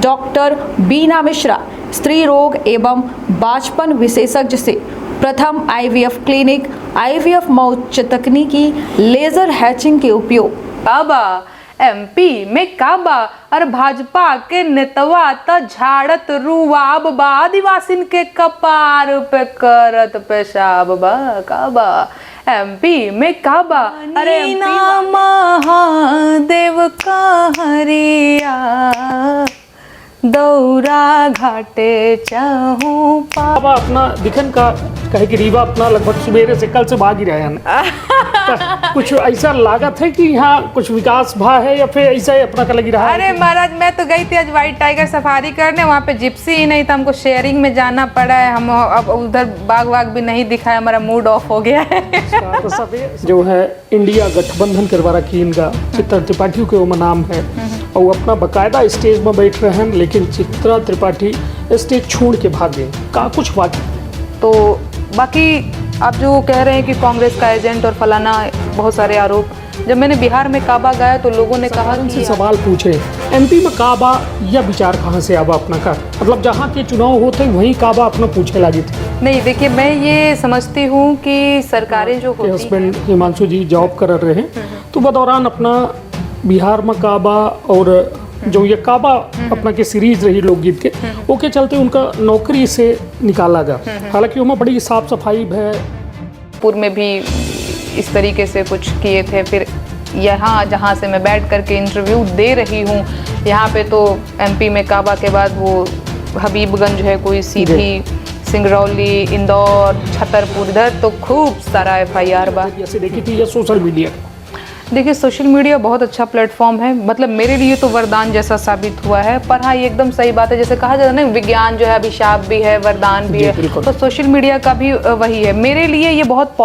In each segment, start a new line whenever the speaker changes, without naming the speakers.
Doctor बीना मिश्रा, स्त्री रोग एवं बांझपन विशेषज्ञ से प्रथम आईवीएफ क्लिनिक, आईवीएफ मौच तकनीकी, लेजर हैचिंग के उपयोग।
काबा एमपी में काबा और भाजपा के नेतवा त झाड़त रुआब बा, आदिवासिन के कपार पे करत पेशाब बा। काबा एमपी में काबा, अरे महादेव का हरिया दौरा घाटे चाहूं
काबा अपना दिखन का कहे कि रीवा अपना लगभग सुबेरे से कल से भाग ही रहे हैं। कुछ ऐसा लागत है कि यहाँ कुछ विकास भा है या फिर ऐसा ही अपना का लगी रहा है?
अरे महाराज, मैं तो गई थी आज व्हाइट टाइगर सफारी करने, वहाँ पे जिप्सी ही नहीं था, हमको शेयरिंग में जाना पड़ा है। हम अब उधर बाग वाग भी नहीं दिखा है, हमारा मूड ऑफ हो गया है।
तो सब जो है इंडिया गठबंधन करवा रखी इनका, चित्रा त्रिपाठी के वो नाम है और वो अपना बकायदा स्टेज में बैठ रहे हैं, लेकिन चित्रा त्रिपाठी स्टेज छोड़ के भागे का कुछ बात।
तो बाकी आप जो कह रहे हैं कि कांग्रेस का एजेंट और फलाना बहुत सारे आरोप, जब मैंने बिहार में काबा गाया तो लोगों ने कहा
उनसे सवाल पूछे एमपी में काबा या विचार कहाँ से आवा अपना का, मतलब जहाँ के चुनाव होते वहीं काबा अपना पूछे लगी थी।
नहीं, देखिए मैं ये समझती हूँ कि सरकारें जो होती हैं,
हस्बैंड हिमांशु जी जॉब कर रहे हैं तो बदौरान अपना बिहार में काबा और जो ये काबा अपना के सीरीज रही लोकगीत के, वो के चलते उनका नौकरी से निकाला गया। हालांकि उनमें बड़ी साफ सफाई है,
पूर्व में भी इस तरीके से कुछ किए थे। फिर यहाँ जहाँ से मैं बैठ करके इंटरव्यू दे रही हूँ, यहाँ पे तो एमपी में काबा के बाद वो हबीबगंज है, कोई सीधी सिंगरौली, इंदौर, छतरपुर, इधर तो खूब सारा FIR बा।
जैसे देखी थी ये सोशल मीडिया।
देखिए सोशल मीडिया बहुत अच्छा प्लेटफॉर्म है, मतलब मेरे लिए तो वरदान जैसा साबित हुआ है। पर हाँ, ये एकदम सही बात है, जैसे कहा जाता है ना, विज्ञान जो है अभिशाप भी है, वरदान भी है, तो सोशल मीडिया का भी वही है। मेरे लिए ये बहुत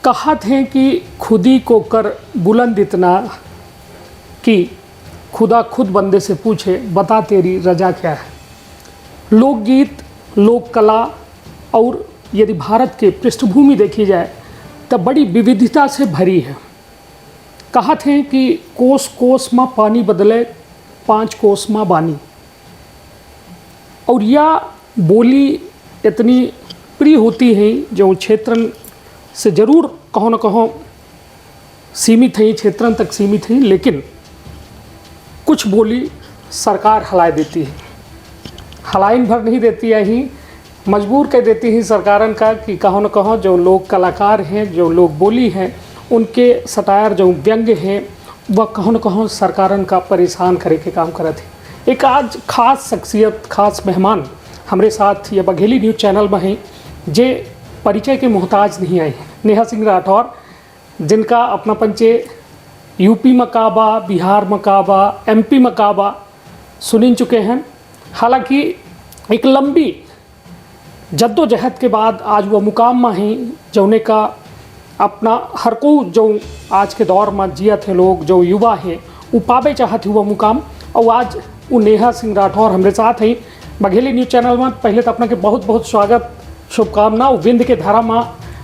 कहावत है कि खुदी को कर बुलंद इतना कि खुदा खुद बंदे से पूछे बता तेरी रजा क्या है। लोकगीत, लोक कला और यदि भारत के पृष्ठभूमि देखी जाए तब बड़ी विविधता से भरी है। कहत हैं कि कोस कोस माँ पानी बदले, 5 कोस माँ बानी। और यह बोली इतनी प्रिय होती है जो क्षेत्रन से जरूर कहो न कहो सीमित है, क्षेत्रन तक सीमित है, लेकिन कुछ बोली सरकार हलाए देती है, हलाइन भर नहीं देती है, ही मजबूर कर देती है सरकारन का कि कहो न कहो जो लोग कलाकार हैं, जो लोग बोली हैं, उनके सटायर जो व्यंग्य हैं वह कहो न कहो सरकारन का परेशान करे के काम करत है। एक आज खास शख्सियत, खास मेहमान हमारे साथ ये बघेली न्यूज़ चैनल में हैं, जे परिचय के मोहताज नहीं आए। नेहा सिंह राठौर, जिनका अपना पंचे यूपी में काबा, बिहार में काबा, MP में काबा सुन चुके हैं। हालांकि एक लंबी जद्दोजहद के बाद आज वह मुकाम में हैं जौने का अपना हर को जो आज के दौर में जिया थे लोग, जो युवा हैं वो पावे चाहते हुआ मुकाम, और आज वो नेहा सिंह राठौर हमारे साथ हैं बघेली न्यूज़ चैनल में। पहले तो अपना के बहुत बहुत स्वागत, शुभकामना। विंद के धारा में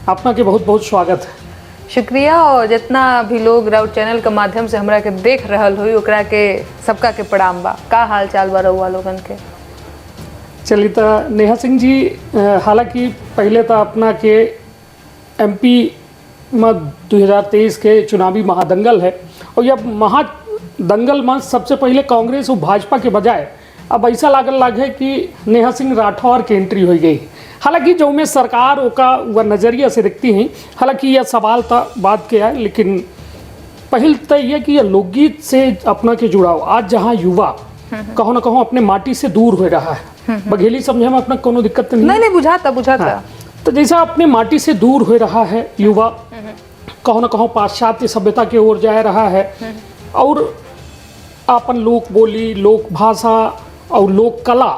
अपना के बहुत बहुत स्वागत है।
शुक्रिया। और जितना भी लोग राउत चैनल के माध्यम से हमरा के देख रहल हुई, ओकरा के सबका के प्रणाम बा। का हाल चाल बा रउआ लोगन के?
चलिए तो नेहा सिंह जी, हालांकि पहले तो अपना के MP में 2023 के चुनावी महादंगल है, और यह महादंगल में सबसे पहले कांग्रेस और भाजपा के बजाय अब ऐसा लागल है कि नेहा सिंह राठौर की एंट्री हो गई। हालांकि जो में सरकार का वह नज़रिया से देखती हैं, हालांकि यह सवाल था बात के है, लेकिन पहल तो यह कि यह लोकगीत से अपना के जुड़ाव आज जहाँ युवा कहो न कहो अपने माटी से दूर हो रहा है। बघेली समझे में अपना कोनो दिक्कत नहीं
बुझाता। हाँ।
तो जैसा अपने माटी से दूर हो रहा है युवा, कहो न कहो पाश्चात्य सभ्यता की ओर जा रहा है, और अपन लोक बोली, लोक भाषा और लोक कला,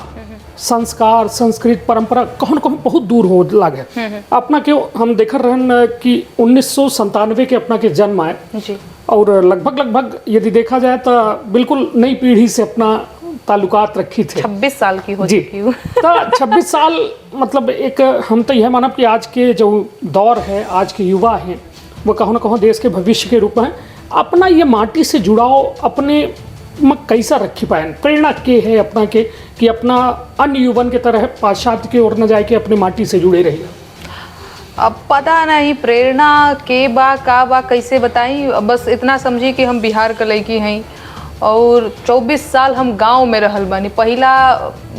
संस्कार, संस्कृत, परंपरा कहो न कहो बहुत दूर हो लगे। अपना के हम देख रहे हैं कि 1997 के अपना के जन्म आए जी, और लगभग यदि देखा जाए तो बिल्कुल नई पीढ़ी से अपना ताल्लुकात रखी थे।
26 साल की हो चुकी हूँ।
तो 26 साल मतलब एक हम तो यह मानब कि आज के जो दौर है, आज के युवा हैं, वो कहो न कहो देश के भविष्य के रूप में अपना ये माटी से जुड़ाव, अपने में कैसा रखी पाए, प्रेरणा के है अपना के कि अपना अन्य युवन के तरह पाश्चात्य की ओर न जाए के अपने माटी से जुड़े रहिए?
अब पता नहीं प्रेरणा के बा का बा कैसे बताई, बस इतना समझी कि हम बिहार के लड़की हैं और 24 साल हम गांव में रहल बानी। पहला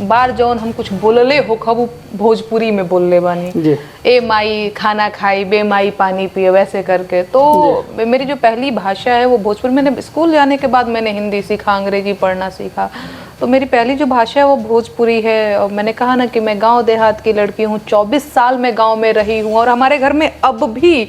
बार जौन हम कुछ बोलले हो खब भोजपुरी में बोलले बानी
जी।
ए माई खाना खाई, बे माई पानी पिए, वैसे करके। तो मेरी जो पहली भाषा है वो भोजपुरी। मैंने स्कूल जाने के बाद मैंने हिंदी सीखा, अंग्रेजी पढ़ना सीखा, तो मेरी पहली जो भाषा है वो भोजपुरी है। और मैंने कहा ना कि मैं गांव देहात की लड़की हूँ, 24 साल मैं गांव में रही हूँ और हमारे घर में अब भी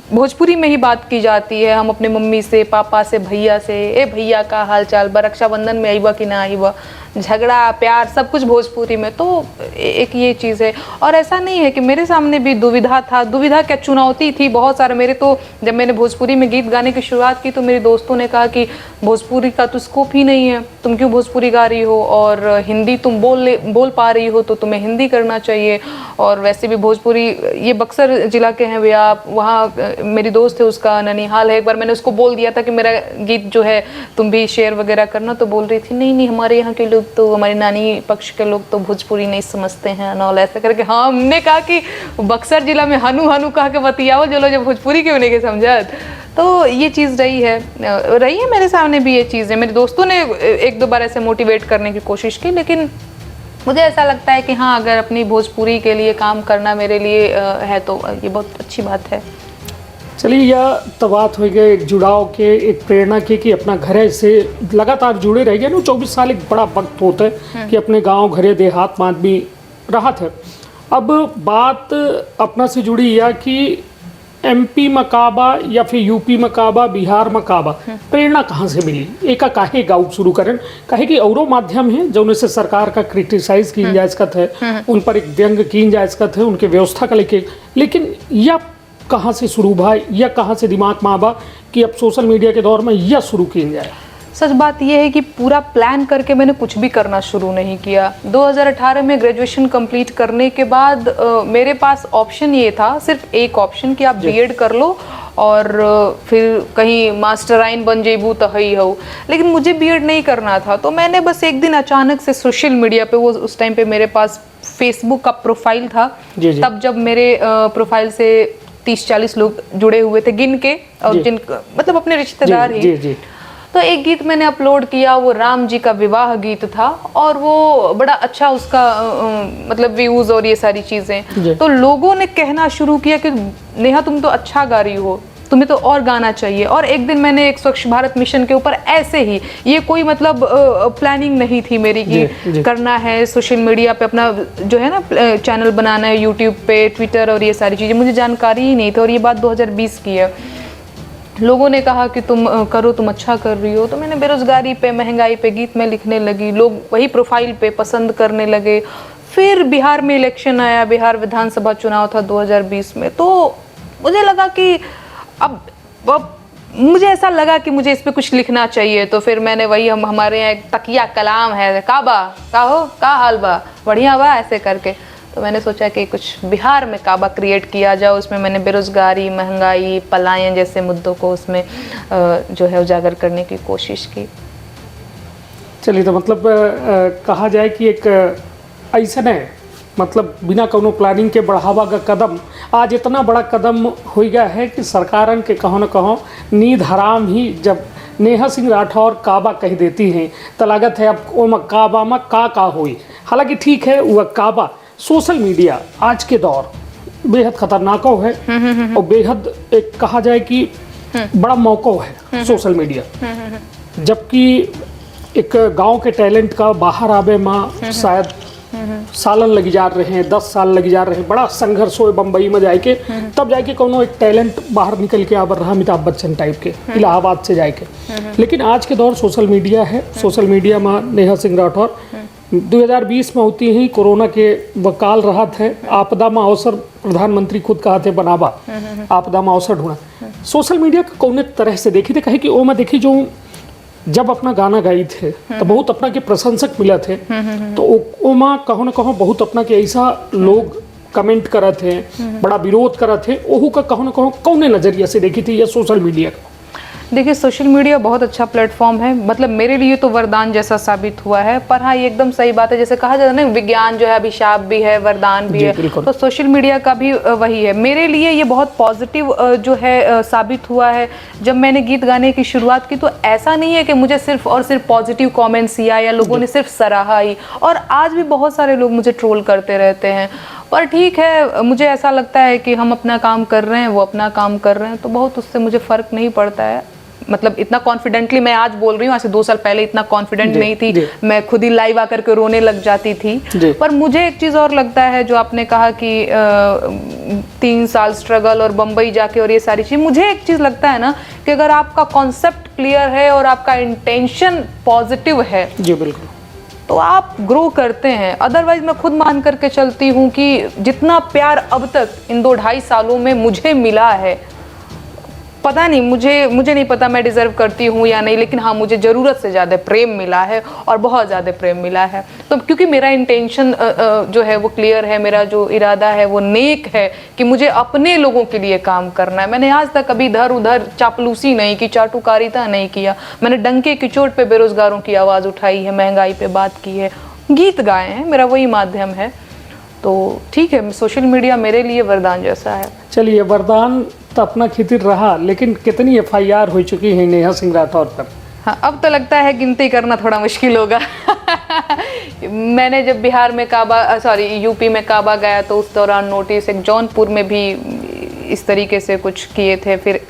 भोजपुरी में ही बात की जाती है। हम अपने मम्मी से, पापा से, भैया से, ए भैया का हाल चाल, रक्षाबंधन में आईबा कि ना आईबा, झगड़ा प्यार सब कुछ भोजपुरी में। तो एक ये चीज़ है। और ऐसा नहीं है कि मेरे सामने भी दुविधा था, दुविधा क्या चुनौती थी बहुत सारे मेरे। तो जब मैंने भोजपुरी में गीत गाने की शुरुआत की तो मेरे दोस्तों ने कहा कि भोजपुरी का तो स्कोप ही नहीं है, तुम क्यों भोजपुरी गा रही हो, और हिंदी तुम बोल पा रही हो तो तुम्हें हिंदी करना चाहिए। और वैसे भी भोजपुरी, ये बक्सर जिला के हैं भैया आप, वहाँ मेरी दोस्त है उसका ननिहाल है। एक बार मैंने उसको बोल दिया था कि मेरा गीत जो है तुम भी शेयर वगैरह करना, तो बोल रही थी नहीं नहीं हमारे यहाँ के लोग तो, हमारी नानी पक्ष के लोग तो भोजपुरी नहीं समझते हैं नॉल, ऐसा करके। हाँ, हमने कहा कि बक्सर जिला में हनु हनु कहा के बतियाओ जो लोग जब भोजपुरी क्यों नहीं के समझत। तो ये चीज़ रही है मेरे सामने भी। ये चीज़ है, मेरे दोस्तों ने एक दो बार ऐसे मोटिवेट करने की कोशिश की, लेकिन मुझे ऐसा लगता है कि हाँ, अगर अपनी भोजपुरी के लिए काम करना मेरे लिए है तो ये बहुत अच्छी बात है।
चलिए, यह तो बात हो गई एक जुड़ाव के, एक प्रेरणा के कि अपना घरे से लगातार जुड़े रह गए ना। 24 साल एक बड़ा वक्त होता है कि अपने गांव घरे देहात में आदमी रहा था। अब बात अपना से जुड़ी या कि MP में काबा या फिर UP में काबा, बिहार में काबा, प्रेरणा कहाँ से मिली? एक काहे गाँव शुरू करें, काहे कि औरों माध्यम है जो उनसे सरकार का क्रिटिसाइज की जायजकत है, उन पर एक व्यंग की जायजकत है, उनके व्यवस्था का लेके, लेकिन यह कहाँ से शुरू भाई, या कहाँ से दिमाग में आबा कि अब सोशल मीडिया के दौर में यह शुरू की जाए?
सच बात यह है कि पूरा प्लान करके मैंने कुछ भी करना शुरू नहीं किया। 2018 में ग्रेजुएशन कंप्लीट करने के बाद मेरे पास ऑप्शन ये था, सिर्फ एक ऑप्शन, कि आप बीएड कर लो और फिर कहीं मास्टराइन बन जेबू तो ही हो। लेकिन मुझे बीएड नहीं करना था, तो मैंने बस एक दिन अचानक से सोशल मीडिया पे, वो उस टाइम पे मेरे पास फेसबुक का प्रोफाइल था, तब जब मेरे प्रोफाइल से 30-40 लोग जुड़े हुए थे गिन के, और जिन मतलब अपने रिश्तेदार ही। तो एक गीत मैंने अपलोड किया, वो राम जी का विवाह गीत था, और वो बड़ा अच्छा उसका मतलब व्यूज और ये सारी चीजें। तो लोगों ने कहना शुरू किया कि नेहा तुम तो अच्छा गा रही हो, तुम्हें तो और गाना चाहिए। और एक दिन मैंने एक स्वच्छ भारत मिशन के ऊपर ऐसे ही, ये कोई मतलब प्लानिंग नहीं थी मेरी कि करना है सोशल मीडिया पे अपना जो है ना चैनल बनाना है, यूट्यूब पे, ट्विटर और ये सारी चीज़ें, मुझे जानकारी ही नहीं थी। और ये बात 2020 की है। लोगों ने कहा कि तुम करो, तुम अच्छा कर रही हो। तो मैंने बेरोजगारी पे, महंगाई पे गीत में लिखने लगी, लोग वही प्रोफाइल पे पसंद करने लगे। फिर बिहार में इलेक्शन आया, बिहार विधानसभा चुनाव था 2020 में। तो मुझे लगा कि अब मुझे ऐसा लगा कि मुझे इस पे कुछ लिखना चाहिए। तो फिर मैंने वही, हमारे यहाँ एक तकिया कलाम है, काबा का हो का हाल बा, बढ़िया बा, ऐसे करके। तो मैंने सोचा कि कुछ बिहार में काबा क्रिएट किया जाए। उसमें मैंने बेरोजगारी, महंगाई, पलायन जैसे मुद्दों को उसमें जो है उजागर करने की कोशिश की।
चलिए, तो मतलब कहा जाए कि एक ऐसा है, मतलब बिना कोनो प्लानिंग के बढ़ावा का कदम आज इतना बड़ा कदम हो गया है कि सरकारन के कहो न कहो नींद हराम ही जब नेहा सिंह राठौर काबा कह देती हैं तो लागत है अब वो काबा में का हुई। हालांकि ठीक है, वह काबा सोशल मीडिया आज के दौर बेहद खतरनाक है और बेहद एक कहा जाए कि बड़ा मौका है सोशल मीडिया। जबकि एक गांव के टैलेंट का बाहर आवे में शायद सालन लगी जा रहे हैं, 10 साल लगी जा रहे हैं, बड़ा संघर्ष हो बम्बई में जाके, तब जाके कोनो एक टैलेंट बाहर निकल के आवर रहा, अमिताभ बच्चन टाइप के इलाहाबाद से जाके। लेकिन आज के दौर सोशल मीडिया है। सोशल मीडिया में नेहा सिंह राठौर 2020 में होती ही कोरोना के वकाल रहा थे, आपदा में अवसर प्रधानमंत्री खुद कहा थे बनावा, आपदा में अवसर ढूंढा। सोशल मीडिया का कौन तरह से देखी थे, कहे कि वो मैं देखी जो जब अपना गाना गाई थे तो बहुत अपना के प्रशंसक मिला थे, तो वो माँ कहो न कहो बहुत अपना के ऐसा लोग कमेंट करा थे, बड़ा विरोध करा थे, ओहू का कहो न कहो कौन नजरिया से देखी थी ये सोशल मीडिया का?
देखिए सोशल मीडिया बहुत अच्छा प्लेटफॉर्म है, मतलब मेरे लिए तो वरदान जैसा साबित हुआ है। पर हाँ, ये एकदम सही बात है, जैसे कहा जाता है ना, विज्ञान जो है अभिशाप भी है, वरदान भी
जी,
है,
बिल्कुल।
तो सोशल मीडिया का भी वही है। मेरे लिए ये बहुत पॉजिटिव जो है साबित हुआ है। जब मैंने गीत गाने की शुरुआत की तो ऐसा नहीं है कि मुझे सिर्फ और सिर्फ पॉजिटिव कमेंट्स या लोगों ने सिर्फ सराहा ही, और आज भी बहुत सारे लोग मुझे ट्रोल करते रहते हैं। पर ठीक है, मुझे ऐसा लगता है कि हम अपना काम कर रहे हैं, वो अपना काम कर रहे हैं, तो बहुत उससे मुझे फ़र्क नहीं पड़ता है। मतलब इतना कॉन्फिडेंटली मैं आज बोल रही हूँ, आज से 2 साल पहले इतना कॉन्फिडेंट नहीं थी, मैं खुद ही लाइव आकर के रोने लग जाती थी। पर मुझे एक चीज़ और लगता है, जो आपने कहा कि 3 साल स्ट्रगल और बम्बई जाके और ये सारी चीज़, मुझे एक चीज़ लगता है ना कि अगर आपका कॉन्सेप्ट क्लियर है और आपका इंटेंशन पॉजिटिव है,
जी बिल्कुल,
तो आप ग्रो करते हैं। अदरवाइज मैं खुद मान करके चलती हूँ कि जितना प्यार अब तक इन 2-2.5 सालों में मुझे मिला है, पता नहीं, मुझे नहीं पता मैं डिज़र्व करती हूँ या नहीं, लेकिन हाँ, मुझे ज़रूरत से ज़्यादा प्रेम मिला है, और बहुत ज़्यादा प्रेम मिला है। तो क्योंकि मेरा इंटेंशन जो है वो क्लियर है, मेरा जो इरादा है वो नेक है कि मुझे अपने लोगों के लिए काम करना है। मैंने आज तक कभी इधर उधर चापलूसी नहीं की, चाटुकारिता नहीं किया। मैंने डंके की चोट पे बेरोजगारों की आवाज़ उठाई है, महंगाई पे बात की है, गीत गाए हैं, मेरा वही माध्यम है। तो ठीक है, सोशल मीडिया मेरे लिए वरदान जैसा है।
चलिए, वरदान तो अपना खितिर रहा, लेकिन कितनी FIR हो चुकी है नेहा सिंह राठौर पर?
हाँ, अब तो लगता है गिनती करना थोड़ा मुश्किल होगा। मैंने जब बिहार में यूपी में काबा गया तो उस दौरान नोटिस, एक जौनपुर में भी इस तरीके से कुछ किए थे। फिर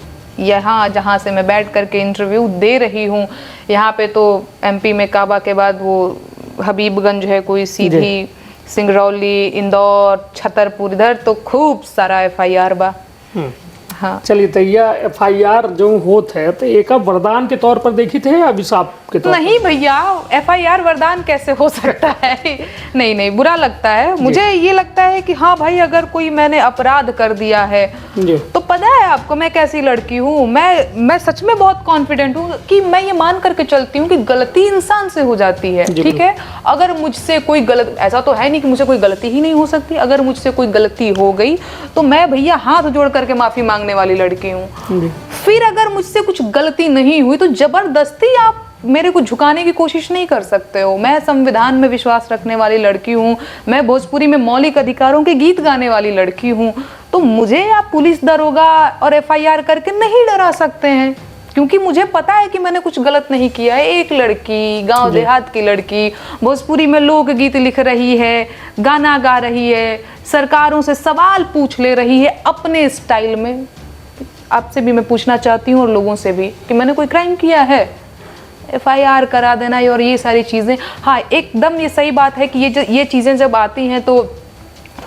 यहाँ जहाँ से मैं बैठ करके इंटरव्यू दे रही हूँ, यहाँ पे तो MP में काबा के बाद वो हबीबगंज है, कोई सीधी सिंगरौली, इंदौर, छतरपुर, इधर तो खूब सारा FIR बा। हाँ,
चलिए, तो यह FIR जो होत है, तो एक वरदान के तौर पर देखी थे या अभिशाप के तौर
नहीं भैया, FIR वरदान कैसे हो सकता है? नहीं, बुरा लगता है मुझे। ये लगता है कि हाँ भाई, अगर कोई मैंने अपराध कर दिया है तो पता है आपको मैं कैसी लड़की हूँ। मैं सच में बहुत कॉन्फिडेंट हूँ कि मैं ये मान करके चलती हूँ कि गलती इंसान से हो जाती है, ठीक है। अगर मुझसे कोई गलत, ऐसा तो है नहीं कि मुझसे कोई गलती ही नहीं हो सकती, अगर मुझसे कोई गलती हो गई तो मैं भैया हाथ जोड़ करके माफी मांगने वाली लड़की हूँ। फिर अगर मुझसे कुछ गलती नहीं हुई तो जबरदस्ती आप मेरे को झुकाने की कोशिश नहीं कर सकते हो। मैं संविधान में विश्वास रखने वाली लड़की हूँ, मैं भोजपुरी में मौलिक अधिकारों के गीत गाने वाली लड़की हूँ, तो मुझे आप पुलिस, दरोगा और FIR करके नहीं डरा सकते हैं, क्योंकि मुझे पता है कि मैंने कुछ गलत नहीं किया है। एक लड़की, गांव देहात की लड़की, भोजपुरी में लोकगीत लिख रही है, गाना गा रही है, सरकारों से सवाल पूछ ले रही है अपने स्टाइल में। आपसे भी मैं पूछना चाहती हूँ और लोगों से भी कि मैंने कोई क्राइम किया है? FIR करा देना और ये सारी चीज़ें, हाँ एकदम ये सही बात है कि ये चीज़ें जब आती हैं तो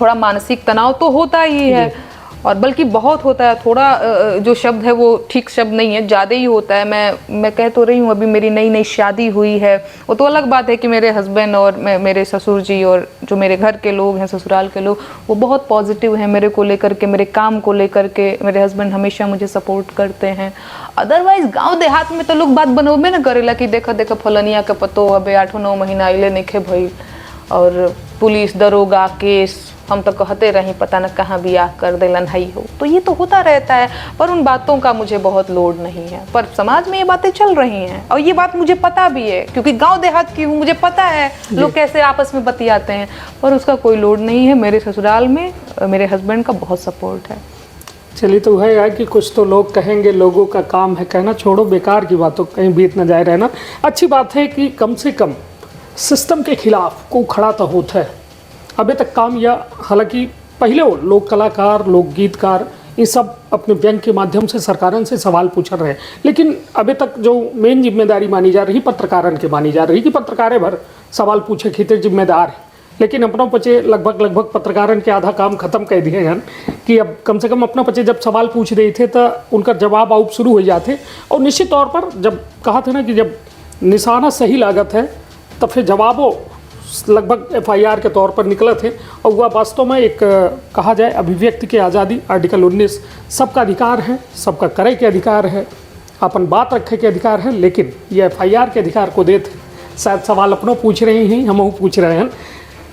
थोड़ा मानसिक तनाव तो होता ही है, और बल्कि बहुत होता है। थोड़ा जो शब्द है वो ठीक शब्द नहीं है, ज़्यादा ही होता है। मैं कह तो रही हूँ, अभी मेरी नई शादी हुई है, वो तो अलग बात है कि मेरे हस्बैंड और मेरे ससुर जी और जो मेरे घर के लोग हैं, ससुराल के लोग, वो बहुत पॉजिटिव हैं मेरे को लेकर के, मेरे काम को लेकर के। मेरे हस्बैंड हमेशा मुझे सपोर्ट करते हैं। अदरवाइज गाँव देहात में तो लोग बात बनोबे ना करेला कि देखा फलनिया के पतो अबे 8-9 महीना अइले नइखे भइल, और पुलिस, दरोगा, केस, हम तो कहते रही पता न कहाँ बियाह कर देलन हई हो। तो ये तो होता रहता है, पर उन बातों का मुझे बहुत लोड नहीं है। पर समाज में ये बातें चल रही हैं, और ये बात मुझे पता भी है क्योंकि गांव देहात की हूँ, मुझे पता है लोग कैसे आपस में बतियाते हैं, पर उसका कोई लोड नहीं है। मेरे ससुराल में मेरे हस्बैंड का बहुत सपोर्ट है।
चलिए, तो है यार कि कुछ तो लोग कहेंगे, लोगों का काम है कहना, छोड़ो बेकार की बातों, कहीं बीत न जाए रहना। अच्छी बात है कि कम से कम सिस्टम के खिलाफ को खड़ा तो होता है अभी तक काम। या हालांकि पहले वो लोक कलाकार, लोक गीतकार, ये सब अपने व्यंग के माध्यम से सरकारन से सवाल पूछ रहे हैं, लेकिन अभी तक जो मेन जिम्मेदारी मानी जा रही पत्रकारन के मानी जा रही कि पत्रकारें भर सवाल पूछे खीते जिम्मेदार है। लेकिन अपना पचे लगभग पत्रकारन के आधा काम खत्म कर दिए हैं कि अब कम से कम अपना पचे जब सवाल पूछ रहे थे तो उनका जवाब आउट शुरू हो जाते। और निश्चित तौर पर जब कहा था ना कि जब निशाना सही लागत है तब फिर जवाबों लगभग FIR के तौर पर निकले थे। और वह वास्तव में एक कहा जाए अभिव्यक्ति की आज़ादी, आर्टिकल 19 सबका अधिकार है, सबका करे के अधिकार है, अपन बात रखे के अधिकार है, लेकिन ये FIR के अधिकार को देते। शायद सवाल अपनों पूछ रहे हैं, हम पूछ रहे हैं।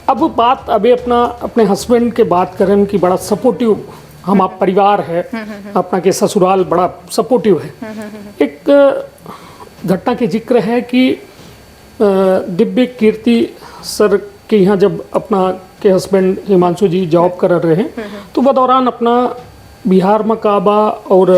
अब बात अभी अपने हस्बैंड के बात करें कि बड़ा सपोर्टिव हम आप परिवार है, अपना के ससुराल बड़ा सपोर्टिव है। एक घटना के जिक्र है कि दिव्य कीर्ति सर के यहाँ जब अपना के हस्बैंड हिमांशु जी जॉब कर रहे हैं तो बदौरान अपना बिहार में काबा और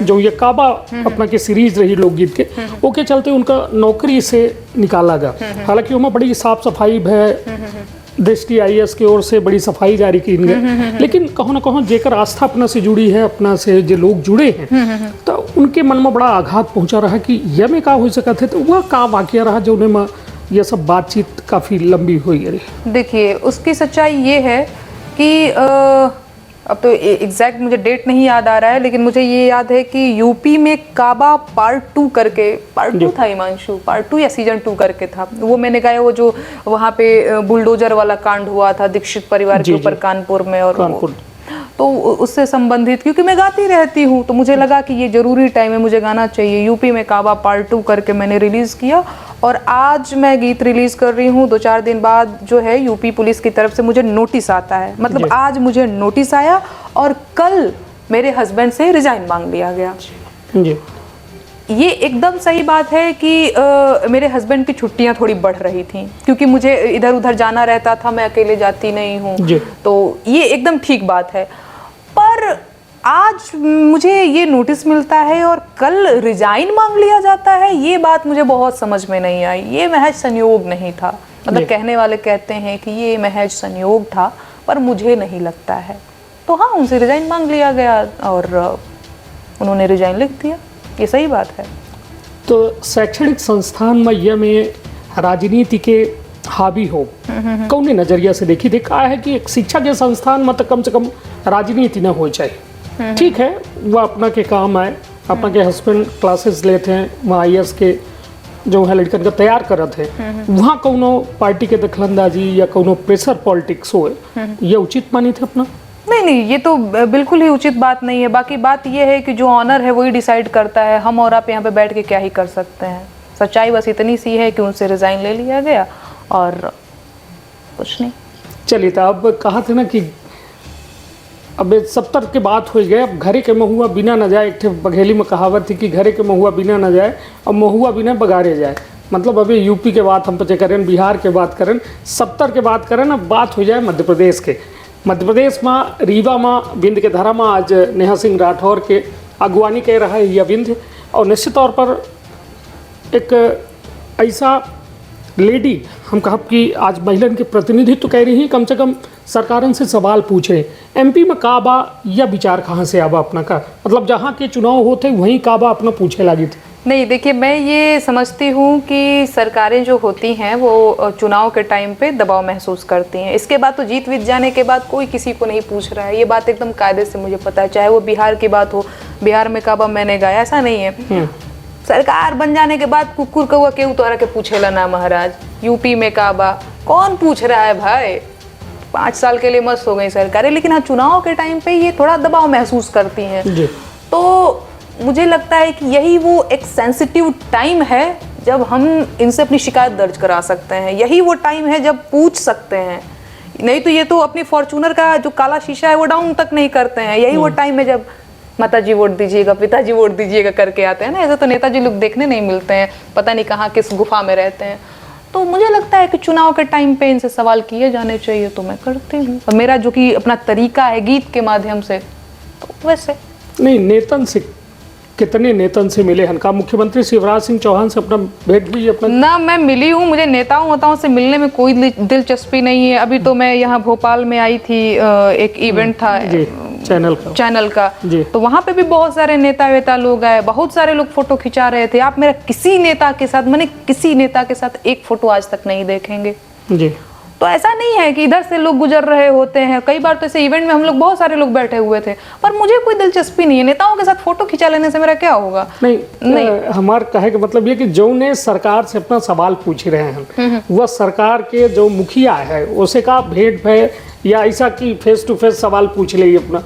जो ये काबा अपना के सीरीज रही लोकगीत के वो के चलते उनका नौकरी से निकाला गया। हालांकि उनमें बड़ी साफ सफाई है, दृष्टि IAS की ओर से बड़ी सफाई जारी की गई, लेकिन कहो ना कहो जेकर आस्था अपना से जुड़ी है, अपना से जो लोग जुड़े हैं तो उनके मन में बड़ा आघात पहुंचा रहा कि यह में का हो सका थे, तो वह का वाकया रहा जो उन्हें यह सब बातचीत काफ़ी लंबी हुई रही।
देखिए उसकी सच्चाई ये है कि अब तो एग्जैक्ट मुझे डेट नहीं याद आ रहा है, लेकिन मुझे ये याद है कि यूपी में काबा पार्ट 2 करके, पार्ट 2 था हिमांशु, पार्ट 2 या सीजन 2 करके था, वो मैंने गाया, वो जो वहाँ पे बुलडोजर वाला कांड हुआ था दीक्षित परिवार के ऊपर कानपुर में, और तो उससे संबंधित, क्योंकि मैं गाती रहती हूँ तो मुझे लगा कि ये जरूरी टाइम है, मुझे गाना चाहिए। यूपी में काबा पार्ट 2 करके मैंने रिलीज किया और आज मैं गीत रिलीज कर रही हूँ। 2-4 दिन बाद जो है यूपी पुलिस की तरफ से मुझे नोटिस आता है, मतलब आज मुझे नोटिस आया और कल मेरे हस्बैंड से रिजाइन मांग लिया गया।
जी।
ये एकदम सही बात है कि मेरे हस्बैंड की छुट्टियां थोड़ी बढ़ रही थी, क्योंकि मुझे इधर उधर जाना रहता था, मैं अकेले जाती नहीं हूँ, तो ये एकदम ठीक बात है। पर आज मुझे ये नोटिस मिलता है और कल रिजाइन मांग लिया जाता है, ये बात मुझे बहुत समझ में नहीं आई। ये महज संयोग नहीं था, मतलब कहने वाले कहते हैं कि ये महज संयोग था, पर मुझे नहीं लगता है। तो हाँ, उनसे रिजाइन मांग लिया गया और उन्होंने रिजाइन लिख दिया, ये सही बात है।
तो शैक्षणिक संस्थान में यह में राजनीति के हावी हो कौन नजरिया से देखा है कि एक शिक्षा के संस्थान में तो कम से कम राजनीति न हो चाहिए। ठीक है, वह अपना के काम आए, अपना के हस्बैंड क्लासेस लेते हैं, वहाँ IAS के जो है लड़कन का तैयार करते हैं, वहाँ कौनो पार्टी के दखलंदाजी या कौनो प्रेशर पॉलिटिक्स हो, ये उचित मानी थे अपना?
नहीं, ये तो बिल्कुल ही उचित बात नहीं है। बाकी बात ये है कि जो ऑनर है वही डिसाइड करता है, हम और आप यहाँ पे बैठ के क्या ही कर सकते हैं। सच्चाई बस इतनी सी है कि उनसे रिजाइन ले लिया गया और कुछ नहीं।
चलिए, तो अब कहा थे ना कि अब 70 के बात हो गए, अब घरे के महुआ बिना न जाए। एक बघेली में कहावत थी कि घरे के महुआ बिना न जाए और महुआ बिना बगारे जाए। मतलब अभी यूपी के बात हम पचे करें, बिहार के बात करें, 70 के बात करें, अब बात हो जाए मध्य प्रदेश के। मध्य प्रदेश में रीवा में विंध्य के धारा में आज नेहा सिंह राठौर के अगुवानी कह रहा है यह विंध्य, और निश्चित तौर पर एक ऐसा लेडी हम कहा कि आज महिलन के प्रतिनिधित्व तो कह रही हैं, कम से कम सरकारों से सवाल पूछे MP में काबा या विचार कहाँ से आवा अपना का, मतलब जहाँ के चुनाव होते वहीं काबा अपना पूछे लगी थी।
नहीं, देखिए मैं ये समझती हूँ कि सरकारें जो होती हैं वो चुनाव के टाइम पे दबाव महसूस करती हैं। इसके बाद तो जीत वीत जाने के बाद कोई किसी को नहीं पूछ रहा है, ये बात एकदम कायदे से मुझे पता है। चाहे वो बिहार की बात हो, बिहार में काबा मैंने गाया, ऐसा नहीं है। सरकार बन जाने के बाद कुकुर कौआ केहू तोहरा के पूछेला ना महाराज। यूपी में काबा कौन पूछ रहा है भाई, 5 साल के लिए मस्त हो गई सरकारें। लेकिन हाँ, चुनाव के टाइम पे ये थोड़ा दबाव महसूस करती हैं। तो मुझे लगता है कि यही वो एक सेंसिटिव टाइम है जब हम इनसे अपनी शिकायत दर्ज करा सकते हैं। यही वो टाइम है जब पूछ सकते हैं, नहीं तो ये तो अपनी फॉर्चूनर का जो काला शीशा है वो डाउन तक नहीं करते हैं। यही वो टाइम है जब माताजी वोट दीजिएगा, पिताजी वोट दीजिएगा करके आते हैं ना। ऐसे तो नेताजी लोग देखने नहीं मिलते हैं, पता नहीं कहाँ किस गुफा में रहते हैं। तो मुझे लगता है कि चुनाव के टाइम पे इनसे सवाल किए जाने चाहिए, तो मैं करती हूँ। और मेरा जो कि अपना तरीका है गीत के माध्यम से, तो वैसे नहीं।
नेतन से कितने नेतन से मिले हनका? मुख्यमंत्री शिवराज सिंह चौहान से अपना भेंट भी अपना
ना मैं मिली हूँ, मुझे नेताओं से मिलने में कोई दिलचस्पी नहीं है। अभी तो मैं यहाँ भोपाल में आई थी, एक इवेंट था चैनल का तो वहाँ पे भी बहुत सारे नेता वेता लोग आए, बहुत सारे लोग फोटो खिंचा रहे थे। आप मेरा किसी नेता के साथ, मैंने किसी नेता के साथ एक फोटो आज तक नहीं देखेंगे जी। तो ऐसा नहीं है कि इधर से लोग गुजर रहे होते हैं। कई बार तो ऐसे इवेंट में हम लोग बहुत सारे लोग बैठे हुए थे, पर मुझे कोई दिलचस्पी नहीं है। नेताओं के साथ फोटो खिंचा लेने से मेरा क्या होगा?
नहीं। हमारे कहे का मतलब ये कि जो ने सरकार से अपना सवाल पूछ रहे हैं वह सरकार के जो मुखिया है उसे का भेंट है या ऐसा कि फेस टू फेस सवाल पूछ ले अपना?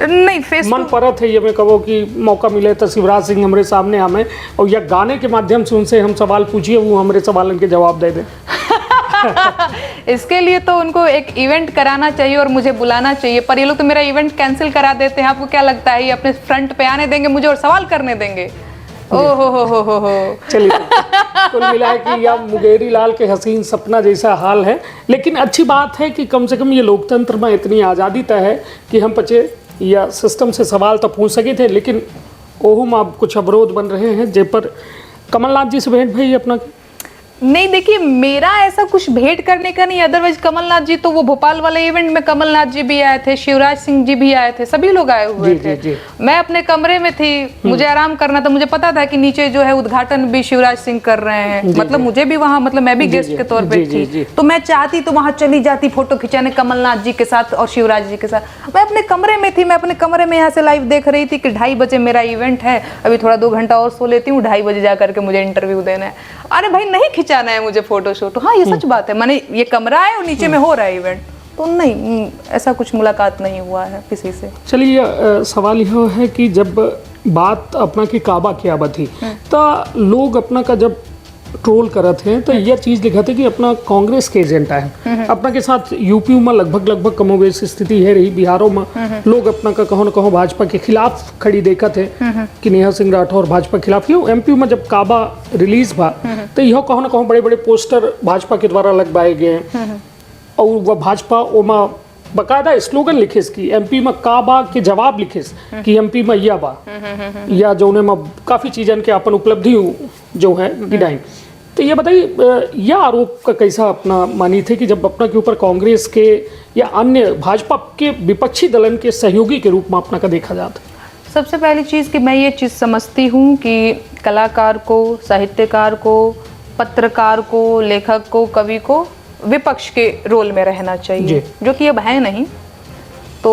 नहीं, फेस
मन परत है ये मैं कहो कि मौका मिले तो शिवराज सिंह हमारे सामने हमें और या गाने के माध्यम से उनसे हम सवाल पूछिए, वो हमारे सवालों के जवाब दे दें।
इसके लिए तो उनको एक इवेंट कराना चाहिए और मुझे बुलाना चाहिए, पर ये लोग तो मेरा इवेंट कैंसिल करा देते हैं। आपको क्या लगता है ये अपने फ्रंट पे आने देंगे मुझे और सवाल करने देंगे? ओ हो।
चलिए, कुल मिला कि या मुंगेरी लाल के हसीन सपना जैसा हाल है, लेकिन अच्छी बात है कि कम से कम ये लोकतंत्र में इतनी आज़ादी तय है कि हम बचे या सिस्टम से सवाल तो पूछ सके थे, लेकिन ओहू में अब कुछ अवरोध बन रहे हैं। जे पर कमलनाथ जी से भेंट भाई अपना
नहीं, देखिए मेरा ऐसा कुछ भेंट करने का नहीं, अदरवाइज कमलनाथ जी तो वो भोपाल वाले इवेंट में कमलनाथ जी भी आए थे, शिवराज सिंह जी भी आए थे, सभी लोग आए हुए थे।
जी।
मैं अपने कमरे में थी, मुझे आराम करना था, मुझे पता था कि नीचे जो है उद्घाटन भी शिवराज सिंह कर रहे हैं, मतलब मुझे भी वहाँ, मतलब मैं भी गेस्ट के तौर पे थी, तो मैं चाहती तो वहाँ चली जाती फोटो खिंचाने कमलनाथ जी के साथ और शिवराज जी के साथ। मैं अपने कमरे में थी, मैं अपने कमरे में यहाँ से लाइव देख रही थी कि 2:30 बजे मेरा इवेंट है, अभी थोड़ा 2 घंटा और सो लेती हूँ, 2:30 बजे जा करके मुझे इंटरव्यू देना है। अरे भाई नहीं खिंचाना है मुझे फोटो शूट। हाँ ये सच बात है, मैंने ये कमरा है और नीचे में हो रहा है इवेंट, तो नहीं ऐसा कुछ मुलाकात नहीं हुआ है किसी से।
चलिए, सवाल यह है कि जब बात अपना की काबा की आबा थी तो लोग अपना का जब ट्रोल करत हैं तो यह चीज़ लिखा थे कि अपना कांग्रेस के एजेंट है, अपना के साथ यूपी में लगभग कमोबेश स्थिति है रही, बिहारों में लोग अपना का कहो न कहो भाजपा के खिलाफ खड़ी देखा थे कि नेहा सिंह राठौर भाजपा के खिलाफ। यो एमपी में जब काबा रिलीज भा तो यह कहो न कहो बड़े बड़े पोस्टर भाजपा के द्वारा लगवाए गए और वह भाजपा ओमा बकायदा स्लोगन लिखे कि एमपी में काबा के जवाब लिखे कि एमपी में या बा या जो में काफ़ी चीज़न के अपन उपलब्धि जो है गिनाई। तो ये बताइए, यह आरोप का कैसा अपना मानी थे कि जब अपना के ऊपर कांग्रेस के या अन्य भाजपा के विपक्षी दलन के सहयोगी के रूप में अपना का देखा जाता?
सबसे पहली चीज़ कि मैं ये चीज़ समझती हूँ कि कलाकार को, साहित्यकार को, पत्रकार को, लेखक को, कवि को विपक्ष के रोल में रहना चाहिए, जो कि अब है नहीं। तो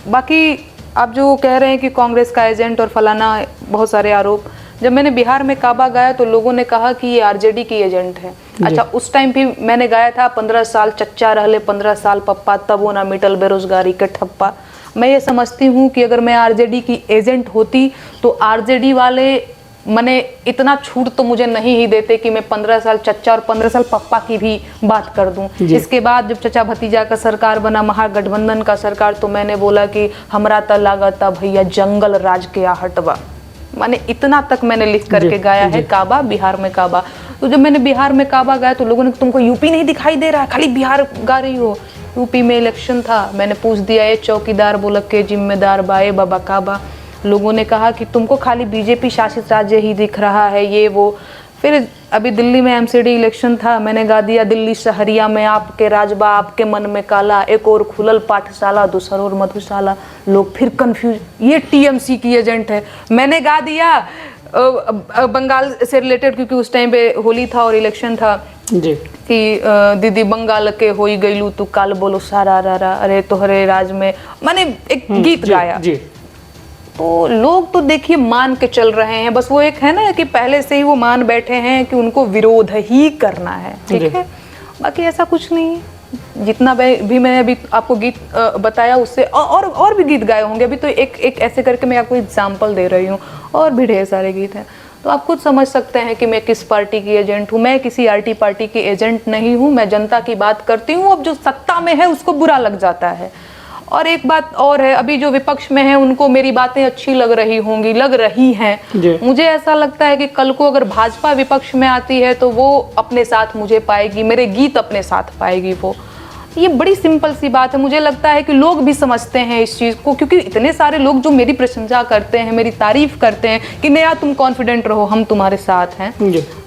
बाकी आप जो कह रहे हैं कि कांग्रेस का एजेंट और फलाना बहुत सारे आरोप, जब मैंने बिहार में काबा गाया तो लोगों ने कहा कि ये आरजेडी की एजेंट है। अच्छा, उस टाइम भी मैंने गाया था 15 साल चच्चा रहले 15 साल पप्पा, तब वो ना मिटल बेरोजगारी के ठप्पा। मैं ये समझती हूँ कि अगर मैं आरजेडी की एजेंट होती तो आरजेडी वाले मने इतना छूट तो मुझे नहीं ही देते कि मैं 15 साल चच्चा और 15 साल पप्पा की भी बात कर दूं। इसके बाद जब चचा भतीजा का सरकार बना, महागठबंधन का सरकार, तो मैंने बोला कि हमरा त लागता भैया जंगल राज के आहटवा, माने इतना तक मैंने लिख करके गाया है काबा, बिहार में काबा। तो जब मैंने बिहार में काबा गाया तो लोगों ने, तुमको यूपी नहीं दिखाई दे रहा, खाली बिहार गा रही हो। यूपी में इलेक्शन था, मैंने पूछ दिया ये चौकीदार बोलक के जिम्मेदार बाए बाबा काबा। लोगों ने कहा कि तुमको खाली बीजेपी शासित राज्य ही दिख रहा है, ये वो। फिर अभी दिल्ली में एमसीडी इलेक्शन था, मैंने गा दिया दिल्ली शहरिया में आपके राजबा, आपके मन में काला, एक और खुलल पाठशाला, दूसरा और मधुशाला। लोग फिर कंफ्यूज, ये टीएमसी की एजेंट है। मैंने गा दिया बंगाल से रिलेटेड, क्योंकि उस टाइम पे होली था और इलेक्शन था जी, कि दीदी बंगाल के होई गईलू तू काल बोलो सारा रा, अरे तोहरे राज में, मैंने एक गीत गाया जी। तो लोग तो देखिए मान के चल रहे हैं, बस वो एक है ना कि पहले से ही वो मान बैठे हैं कि उनको विरोध ही करना है, ठीक है। बाकी ऐसा कुछ नहीं है। जितना भी मैंने अभी आपको गीत बताया उससे और भी गीत गाए होंगे। अभी तो एक ऐसे करके मैं आपको एग्जांपल दे रही हूँ, और भी ढेर सारे गीत हैं। तो आप खुद समझ सकते हैं कि मैं किस पार्टी की एजेंट हूँ। मैं किसी आरटी पार्टी की एजेंट नहीं हूँ, मैं जनता की बात करती हूँ। अब जो सत्ता में है उसको बुरा लग जाता है। और एक बात और है, अभी जो विपक्ष में है उनको मेरी बातें अच्छी लग रही होंगी, लग रही हैं। मुझे ऐसा लगता है कि कल को अगर भाजपा विपक्ष में आती है तो वो अपने साथ मुझे पाएगी, मेरे गीत अपने साथ पाएगी वो। ये बड़ी सिंपल सी बात है। मुझे लगता है कि लोग भी समझते हैं इस चीज़ को, क्योंकि इतने सारे लोग जो मेरी प्रशंसा करते हैं, मेरी तारीफ करते हैं कि नया तुम कॉन्फिडेंट रहो, हम तुम्हारे साथ हैं।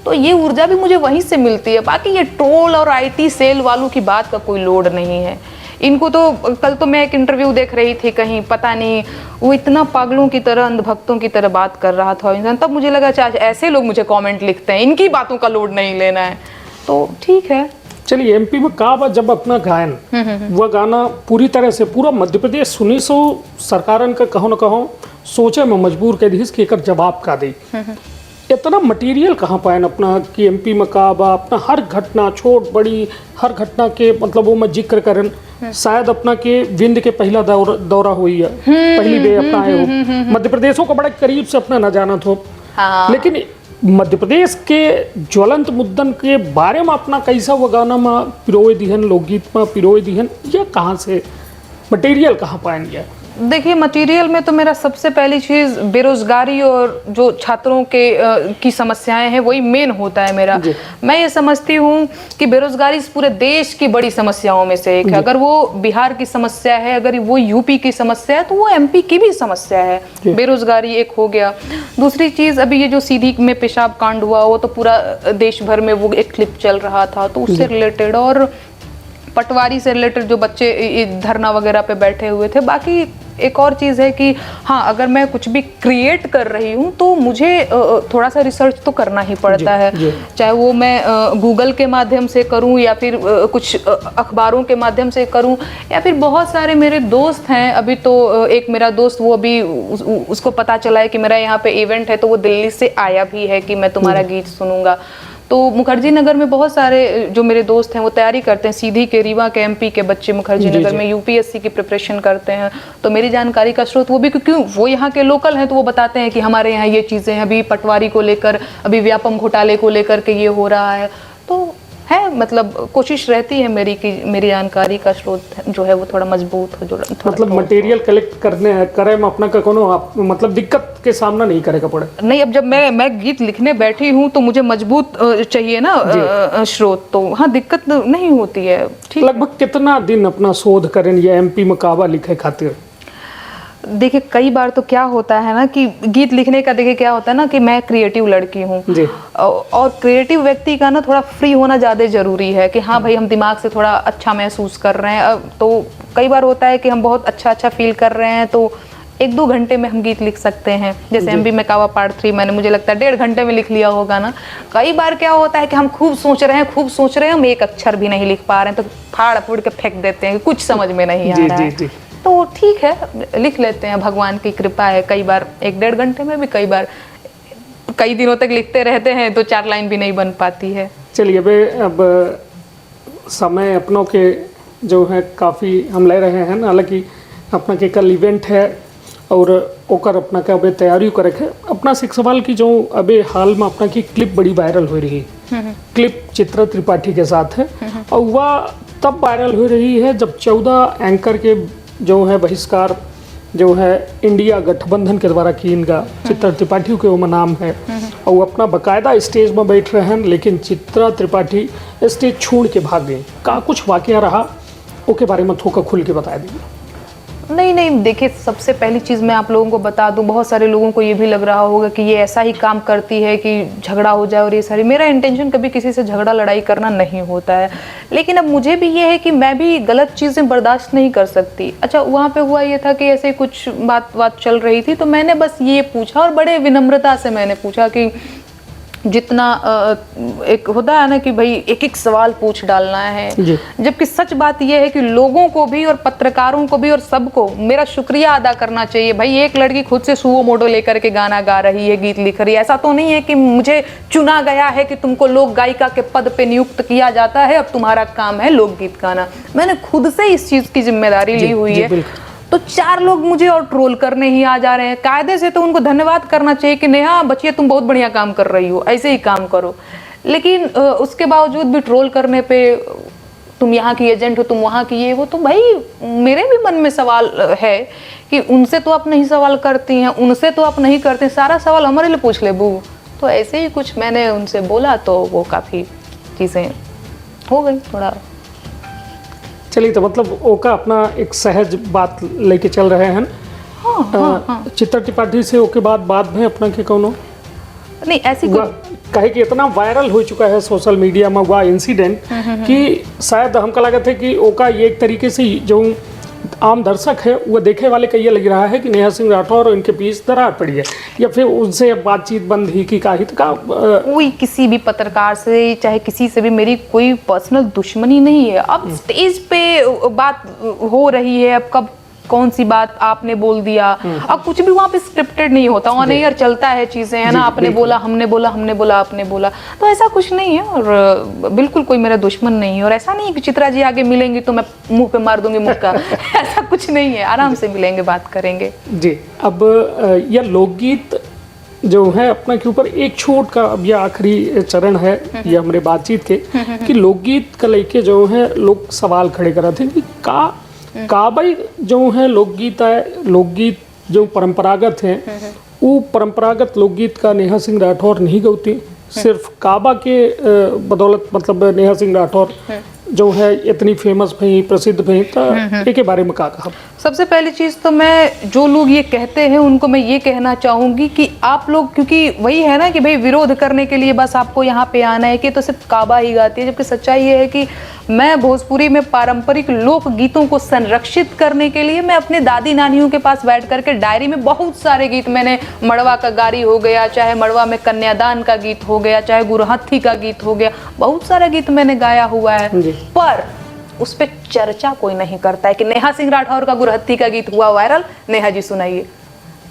तो ये ऊर्जा भी मुझे वहीं से मिलती है। बाकी ये ट्रोल और आईटी सेल वालों की बात का कोई लोड नहीं है इनको। तो कल तो मैं एक इंटरव्यू देख रही थी कहीं, पता नहीं वो इतना पागलों की तरह, अंधभक्तों की तरह बात कर रहा था इंसान, तब मुझे लगा अच्छा ऐसे लोग मुझे कमेंट लिखते हैं, इनकी बातों का लोड नहीं लेना है, तो ठीक है।
चलिए, एमपी में काबा जब अपना गायन वह गाना पूरी तरह से पूरा मध्य प्रदेश सुनी सो सरकारन का कहो न कहो सोचे में मजबूर कर दी कि एक जवाब का दी। इतना मटेरियल कहाँ पाए अपना कि एमपी में काबा अपना हर घटना, छोट बड़ी हर घटना के मतलब वो मैं जिक्र करन। शायद अपना के विंध्य के पहला दौरा हुई है, पहली बे अपना आए हो मध्य प्रदेशों को बड़े करीब से अपना न जाना हो। लेकिन मध्य प्रदेश के ज्वलंत मुद्दन के बारे में अपना कैसा वो गाना में पिरोए दिहन, लोकगीत में पिरोए दिहन, यह कहाँ से मटेरियल कहाँ पाएंगे?
देखिए, मटेरियल में तो मेरा सबसे पहली चीज़ बेरोजगारी और जो छात्रों के की समस्याएं हैं वही मेन होता है मेरा। मैं ये समझती हूँ कि बेरोजगारी इस पूरे देश की बड़ी समस्याओं में से एक है। अगर वो बिहार की समस्या है, अगर वो यूपी की समस्या है, तो वो एमपी की भी समस्या है। बेरोजगारी एक हो गया। दूसरी चीज़, अभी ये जो सीधी में पेशाब कांड हुआ, वो तो पूरा देश भर में वो एक क्लिप चल रहा था, तो उससे रिलेटेड, और पटवारी से रिलेटेड जो बच्चे धरना वगैरह पे बैठे हुए थे। बाकी एक और चीज़ है कि हाँ, अगर मैं कुछ भी क्रिएट कर रही हूँ तो मुझे थोड़ा सा रिसर्च तो करना ही पड़ता है। चाहे वो मैं गूगल के माध्यम से करूँ, या फिर कुछ अखबारों के माध्यम से करूँ, या फिर बहुत सारे मेरे दोस्त हैं। अभी तो एक मेरा दोस्त, वो अभी उसको पता चला है कि मेरा यहाँ पे इवेंट है, तो वो दिल्ली से आया भी है कि मैं तुम्हारा गीत सुनूंगा। तो मुखर्जी नगर में बहुत सारे जो मेरे दोस्त हैं वो तैयारी करते हैं, सीधी के, रीवा के, एमपी के बच्चे मुखर्जी नगर में यूपीएससी की प्रिपरेशन करते हैं। तो मेरी जानकारी का स्रोत वो भी, क्योंकि वो यहाँ के लोकल हैं, तो वो बताते हैं कि हमारे यहाँ ये चीज़ें हैं, अभी पटवारी को लेकर, अभी व्यापम घोटाले को लेकर के ये हो रहा है। तो है, मतलब कोशिश रहती है मेरी कि मेरी जानकारी का स्रोत जो है वो थोड़ा मजबूत हो, जो
मतलब मटेरियल कलेक्ट करे में अपना का कोनो मतलब दिक्कत के सामना नहीं करेगा पड़े।
नहीं, अब जब मैं गीत लिखने बैठी हूँ तो मुझे मजबूत चाहिए ना स्रोत, तो हाँ, दिक्कत नहीं होती है। ठीक।
लगभग कितना दिन अपना शोध करें ये एमपी में कावा लिखे खातिर?
देखिए, कई बार तो क्या होता है ना कि गीत लिखने का, देखिए क्या होता है ना कि मैं क्रिएटिव लड़की हूँ, और क्रिएटिव व्यक्ति का ना थोड़ा फ्री होना ज़्यादा ज़रूरी है कि हाँ भाई, हम दिमाग से थोड़ा अच्छा महसूस कर रहे हैं। तो कई बार होता है कि हम बहुत अच्छा फील कर रहे हैं, तो 1-2 घंटे में हम गीत लिख सकते हैं। जैसे एमपी में कावा पार्ट 3 मैंने, मुझे लगता है 1.5 घंटे में लिख लिया होगा ना। कई बार क्या होता है कि हम खूब सोच रहे हैं, हम एक अक्षर भी नहीं लिख पा रहे हैं, तो फाड़ फूड़ के फेंक देते हैं, कुछ समझ में नहीं आ रहा है। तो ठीक है, लिख लेते हैं, भगवान की कृपा है। कई बार 1-1.5 घंटे में भी, कई बार कई दिनों तक लिखते रहते हैं तो 4 लाइन भी नहीं बन पाती है।
चलिए, अब समय अपनों के जो है काफ़ी हम ले रहे हैं, हालांकि अपना के कल इवेंट है और ओकर अपना के अबे तैयारी करे है। अपना से एक सवाल की जो अबे हाल में अपना की क्लिप बड़ी वायरल हो रही है, क्लिप चित्रा त्रिपाठी के साथ है, और वह तब वायरल हो रही है जब 14 एंकर के जो है बहिष्कार जो है इंडिया गठबंधन के द्वारा की इनका, चित्रा त्रिपाठी के वो नाम है, और वो अपना बाकायदा स्टेज में बैठ रहे हैं, लेकिन चित्रा त्रिपाठी स्टेज छोड़ के भाग गई। का कुछ वाकया रहा, उसके बारे में थोड़ा खुल के बता दीजिए।
नहीं, देखिए, सबसे पहली चीज़ मैं आप लोगों को बता दूं, बहुत सारे लोगों को ये भी लग रहा होगा कि ये ऐसा ही काम करती है कि झगड़ा हो जाए, और ये सारी, मेरा इंटेंशन कभी किसी से झगड़ा लड़ाई करना नहीं होता है। लेकिन अब मुझे भी ये है कि मैं भी गलत चीज़ें बर्दाश्त नहीं कर सकती। अच्छा, वहाँ पे हुआ ये था कि ऐसे कुछ बात चल रही थी, तो मैंने बस ये पूछा, और बड़े विनम्रता से मैंने पूछा कि जितना एक होता है ना कि भाई एक सवाल पूछ डालना है, जबकि सच बात यह है कि लोगों को भी और पत्रकारों को भी और सबको मेरा शुक्रिया अदा करना चाहिए। भाई, एक लड़की खुद से सुओ मोडो लेकर के गाना गा रही है, गीत लिख रही है। ऐसा तो नहीं है कि मुझे चुना गया है कि तुमको लोक गायिका के पद पे नियुक्त किया जाता है, अब तुम्हारा काम है लोकगीत गाना। मैंने खुद से इस चीज की जिम्मेदारी ली हुई है। तो 4 लोग मुझे और ट्रोल करने ही आ जा रहे हैं। कायदे से तो उनको धन्यवाद करना चाहिए कि नेहा बच्चिए, तुम बहुत बढ़िया काम कर रही हो, ऐसे ही काम करो। लेकिन उसके बावजूद भी ट्रोल करने पे, तुम यहाँ की एजेंट हो, तुम वहाँ की ये वो, तो भाई मेरे भी मन में सवाल है कि उनसे तो आप नहीं सवाल करती हैं, उनसे तो आप नहीं करते, सारा सवाल हमारे लिए पूछ ले बू। तो ऐसे ही कुछ मैंने उनसे बोला, तो वो काफ़ी चीज़ें हो गई थोड़ा।
चलिए, तो मतलब ओका अपना एक सहज बात लेके चल रहे हैं। हाँ। चित्रा त्रिपाठी से ओके बाद में अपना के कोनो
नहीं ऐसी
कहे कि इतना वायरल हो चुका है सोशल मीडिया में वह इंसिडेंट कि शायद हमको लगा था कि ओका ये एक तरीके से जो आम दर्शक है वो देखे वाले का ये लग रहा है कि नेहा सिंह राठौर और इनके बीच दरार पड़ी है, या फिर उनसे बातचीत बंद ही की
कोई किसी भी पत्रकार से चाहे किसी से भी मेरी कोई पर्सनल दुश्मनी नहीं है। अब स्टेज पे बात हो रही है, अब कब कौन सी बात आपने बोल दिया, अब कुछ भी वहाँ पे स्क्रिप्टेड नहीं होता, वहाँ नहीं यार चलता है चीजें, है ना, आपने बोला हमने बोला हमने बोला आपने बोला, तो ऐसा कुछ नहीं है। और बिल्कुल कोई मेरा दुश्मन नहीं है, और ऐसा नहीं है कि चित्रा जी आगे मिलेंगी तो मैं मुंह पे मार दूंगी मुक्का ऐसा कुछ नहीं है, आराम से मिलेंगे, बात करेंगे जी।
अब यह लोकगीत जो है अपना के ऊपर एक छोट का अब यह आखिरी चरण है ये हमारे बातचीत के कि लोकगीत का लेके जो है लोग सवाल खड़े कर रहे थे कि का काबाई जो है लोकगीत जो परंपरागत हैं वो परंपरागत लोकगीत का नेहा सिंह राठौर नहीं गाती। सिर्फ काबा के बदौलत मतलब नेहा सिंह राठौर जो है इतनी फेमस भई प्रसिद्ध भई तो एक बारे में का कहा।
सबसे पहली चीज़ तो मैं जो लोग ये कहते हैं उनको मैं ये कहना चाहूँगी कि आप लोग, क्योंकि वही है ना कि भाई विरोध करने के लिए बस आपको यहाँ पे आना है कि तो सिर्फ काबा ही गाती है, जबकि सच्चाई ये है कि मैं भोजपुरी में पारंपरिक लोक गीतों को संरक्षित करने के लिए मैं अपने दादी नानियों के पास बैठ करके डायरी में बहुत सारे गीत मैंने, मड़वा का गारी हो गया, चाहे मड़वा में कन्यादान का गीत हो गया, चाहे गुरहथी का गीत हो गया, बहुत सारा गीत मैंने गाया हुआ है, पर उस पर चर्चा कोई नहीं करता है कि नेहा सिंह राठौर का गुरहथी का गीत हुआ वायरल, नेहा जी सुनाइए।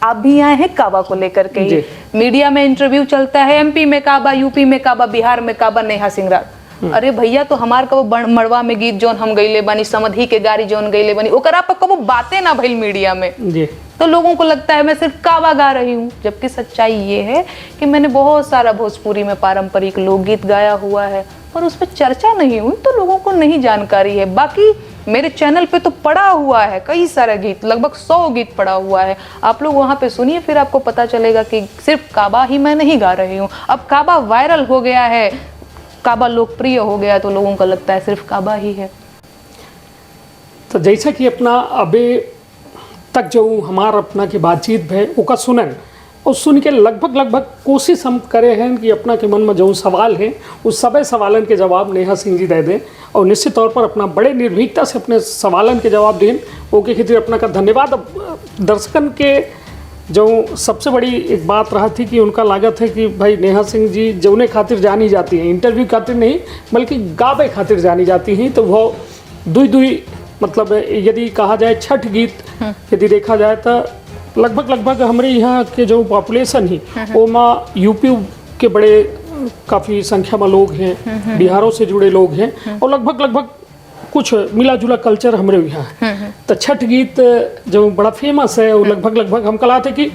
आप भी आए हैं काबा को लेकर के ही, मीडिया में इंटरव्यू चलता है, एमपी में काबा, यूपी में काबा, बिहार में काबा, नेहा सिंह राठौर। अरे भैया, तो हमार कबो मड़वा में गीत जोन हम गईले बनी, समधी के गारी जोन गईले बनी, ओकरा पर कबो बातें ना भइल मीडिया में जी। तो लोगों को लगता है मैं सिर्फ काबा गा रही हूँ, जबकि सच्चाई ये है कि मैंने बहुत सारा भोजपुरी में पारंपरिक लोकगीत गाया हुआ है, पर उस पर चर्चा नहीं हुई तो लोगों को नहीं जानकारी है। बाकी मेरे चैनल पे तो पड़ा हुआ है कई सारे गीत, लगभग 100 गीत पड़ा हुआ है, आप लोग वहाँ पे सुनिए, फिर आपको पता चलेगा कि सिर्फ काबा ही मैं नहीं गा रही हूँ। अब काबा वायरल हो गया है, काबा लोकप्रिय हो गया, तो लोगों को लगता है सिर्फ काबा ही है।
तो जैसा कि अपना अबे तक जो हमार अपना की बातचीत है ओका सुनन और सुन के लगभग कोशिश हम करे हैं कि अपना के मन में जो सवाल है उस सभी सवालन के जवाब नेहा सिंह जी दे दें, और निश्चित तौर पर अपना बड़े निर्भीकता से अपने सवालन के जवाब दें। ओके खातिर अपना का धन्यवाद। अब दर्शकन के जो सबसे बड़ी एक बात रहा थी कि उनका लागत है कि भाई नेहा सिंह जी जौने खातिर जानी जाती हैं, इंटरव्यू खातिर नहीं बल्कि गावे खातिर जानी जाती हैं, तो वो दुई मतलब यदि कहा जाए छठ गीत यदि देखा जाए तो लगभग हमारे यहाँ के जो पॉपुलेशन ही वो माँ यूपी के बड़े काफ़ी संख्या में लोग हैं, बिहारों से जुड़े लोग हैं, और लगभग कुछ मिला जुला कल्चर हमारे यहाँ है। तो छठ गीत जो बड़ा फेमस है वो लगभग हम कहा थे कि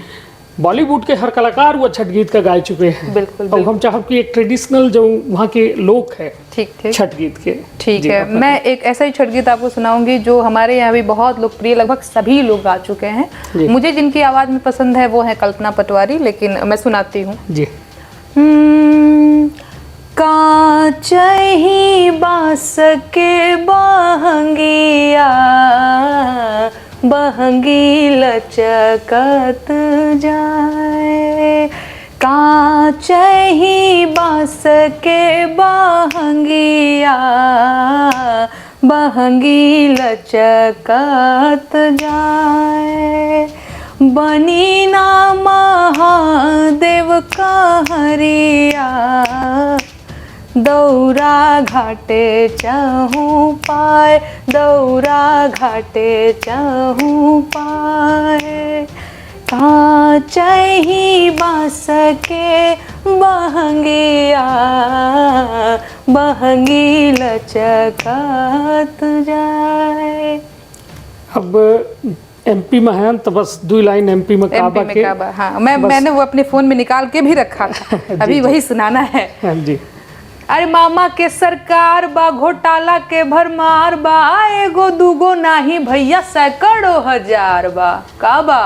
बॉलीवुड के हर कलाकार वो छठ गीत का गाए चुके हैं।
बिल्कुल।
और हम चाहब कि एक ट्रेडिशनल जो वहाँ के लोग है
ठीक
छठ गीत के।
ठीक है, मैं एक ऐसा ही छठ गीत आपको सुनाऊंगी जो हमारे यहाँ भी बहुत लोकप्रिय, लगभग सभी लोग गा चुके हैं। मुझे जिनकी आवाज़ में पसंद है वो है कल्पना पटवारी, लेकिन मैं सुनाती हूँ जी। कांच ही बांस के बहंगिया, बहंगी लचकत जाए, कांच ही बांस के बहंगिया, बहंगी लचकत जाए, बनी ना महादेव कहरिया, दौरा घाटे चहूँ पाए, दौरा घाटे चहूँ पाए, कांच ही बांस के बहंगिया, बहंगी लचकत जाए।
अब एमपी में है तो बस 2 लाइन एमपी में काबा के।
हाँ, मैंने वो अपने फोन में निकाल के भी रखा था अभी वही सुनाना है।
हाँ जी।
अरे मामा के सरकार बा, घोटाला के भरमार बा, एगो दूगो नाही भैया सैकड़ों हजार बा, काबा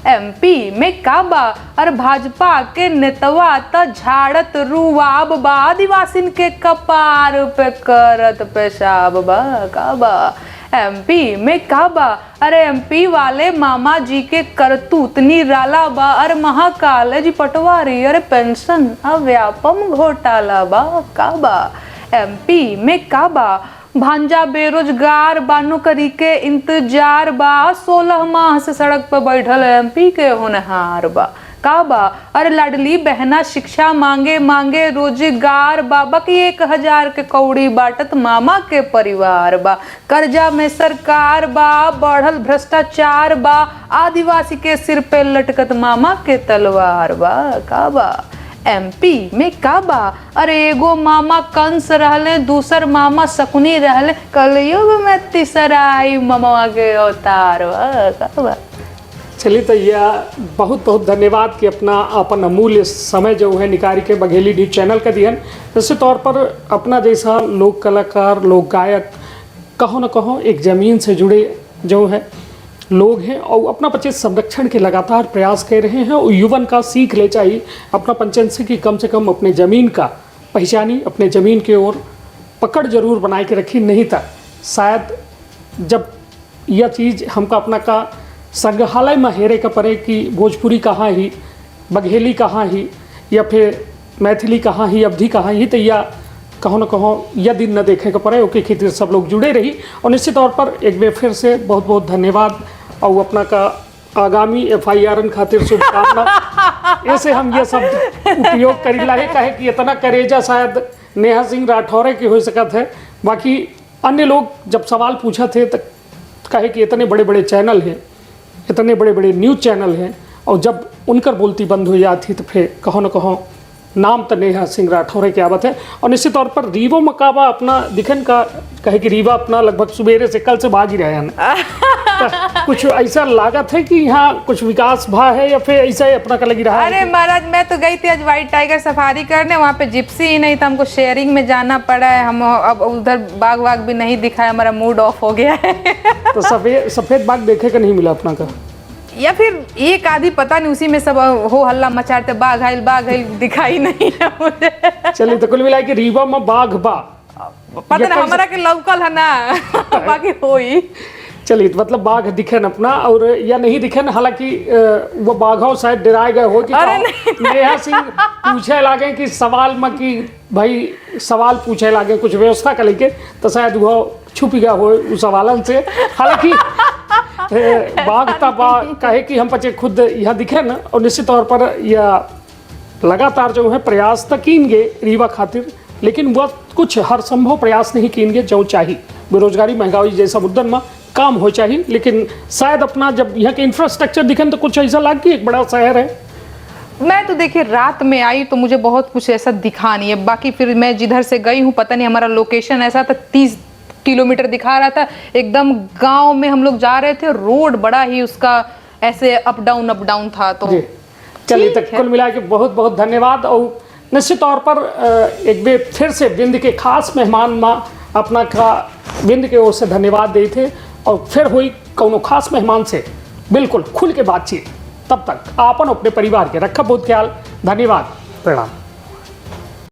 एमपी में काबा, अरे भाजपा के नेतवा त झाड़त रुआब बा, आदिवासिन के कपार पे करत पेशाब बा, काबा एमपी में काबा, अरे एमपी वाले मामा जी के करतूत निराला बा, अरे महाकाल जी पटवारी, अरे पेंशन अव्यापम घोटाला बा, काबा एमपी में काबा, भांजा बेरोजगार बा, नौकरी के इंतजार बा, 16 माह से सड़क पर बैठल एमपी के होनहार बा, काबा, अरे लाडली बहना शिक्षा मांगे मांगे रोजगार बा, बाकी 1000 के कौड़ी बाटत मामा के परिवार बा, कर्जा में सरकार बा, बढ़ल भ्रष्टाचार बा, आदिवासी के सिर पे लटकत मामा के तलवार बा, काबा एमपी में काबा, अरे एगो मामा कंस रहले, दूसर मामा शकुनी रहले, कलयुग में तीसरा आई मामा के अवतार बा, काबा।
चलिए तो यह बहुत धन्यवाद कि अपना अपन अमूल्य समय जो है निकाल के बघेली न्यूज चैनल का दियन। जैसे तौर पर अपना जैसा लोक कलाकार लोक गायक कहो न कहो एक ज़मीन से जुड़े जो है लोग हैं और अपना बच्चे संरक्षण के लगातार प्रयास कर रहे हैं और युवन का सीख ले चाहिए अपना पंचायत से कि कम से कम अपने ज़मीन का पहचानी, अपने ज़मीन के ओर पकड़ जरूर बनाए के रखी, नहीं था शायद जब यह चीज़ हमका अपना का संग्रहालय में हेरे का पड़े कि भोजपुरी कहाँ ही, बघेली कहाँ ही, या फिर मैथिली कहाँ ही, अवधी कहाँ ही, तो यह कहो न कहो यह दिन न देखे को पड़े। ओके खातिर सब लोग जुड़े रही और निश्चित तौर पर एक बार फिर से बहुत बहुत धन्यवाद और अपना का आगामी FIR खातिर शुभकामना। ऐसे हम ये सब उपयोग करी लाए कहे कि इतना करेजा शायद नेहा सिंह राठौरे की हो सकत है। बाकी अन्य लोग जब सवाल पूछा थे तो कहे कि इतने बड़े बड़े चैनल हैं, इतने बड़े बड़े न्यूज़ चैनल हैं और जब उनकर बोलती बंद हो जाती तो फिर कहो न कहो नाम तो नेहा सिंह राठौरे की आवत है। और निश्चित तौर पर रीवो मकाबा अपना दिखन का कहे कि रीवा अपना लगभग सुबेरे से कल से भाग ही रहे हैं तो कुछ ऐसा लागत है कि यहाँ कुछ विकास भा है या फिर ऐसा ही अपना का लगी रहा है?
अरे महाराज मैं तो गई थी आज व्हाइट टाइगर सफारी करने, वहाँ पे जिप्सी ही नहीं था, हमको शेयरिंग में जाना पड़ा है। हम अब उधर बाग वाग भी नहीं दिखा है, हमारा मूड ऑफ हो गया है।
तो सफेद बाग देखे का नहीं मिला अपना का,
या फिर एक आधी पता नहीं उसी में सब हो हल्ला मचाते बाघ हाइल दिखाई नहीं है मुझे।
चलिए तो कुल मिला के रीवा में बाघ बा
पता नहीं हमारा के लोकल है ना बाकी हो ही।
चलिए तो मतलब बाघ दिखे न अपना और या नहीं दिखे न, हालांकि वो बाघों शायद डराए गए हो कि नेहा सिंह पूछे लागे कि सवाल में कि भाई सवाल पूछे लागे कुछ व्यवस्था का लेके तो शायद वो छुप गया हो उस सवालन से। हालांकि बाघ तबा कहे कि हम बच्चे खुद यहाँ दिखे न और निश्चित तौर पर यह लगातार जो है प्रयास तो कीनगे रीवा खातिर, लेकिन वह कुछ हर संभव प्रयास नहीं कीनगे जो चाहिए। बेरोजगारी महंगाई जैसा मुद्दन में काम हो चाहिए, लेकिन शायद अपना जब यहाँ के इंफ्रास्ट्रक्चर दिखे तो कुछ ऐसा लग कि एक बड़ा शहर है।
मैं तो देखिए रात में आई तो मुझे बहुत कुछ ऐसा दिखा नहीं है, बाकी फिर मैं जिधर से गई हूँ पता नहीं हमारा लोकेशन ऐसा था 30 किलोमीटर दिखा रहा था, एकदम गांव में हम लोग जा रहे थे, रोड बड़ा ही उसका ऐसे अप डाउन था। तो
चलिए तक कुल मिला के बहुत बहुत धन्यवाद और निश्चित तौर पर एक बार फिर से बिंद के खास मेहमान माँ अपना का बिंद के ओर से धन्यवाद दे थे और फिर हुई कोनो खास मेहमान से बिल्कुल खुल के बातचीत। तब तक आपन अपने परिवार के रखा बहुत ख्याल। धन्यवाद, प्रणाम।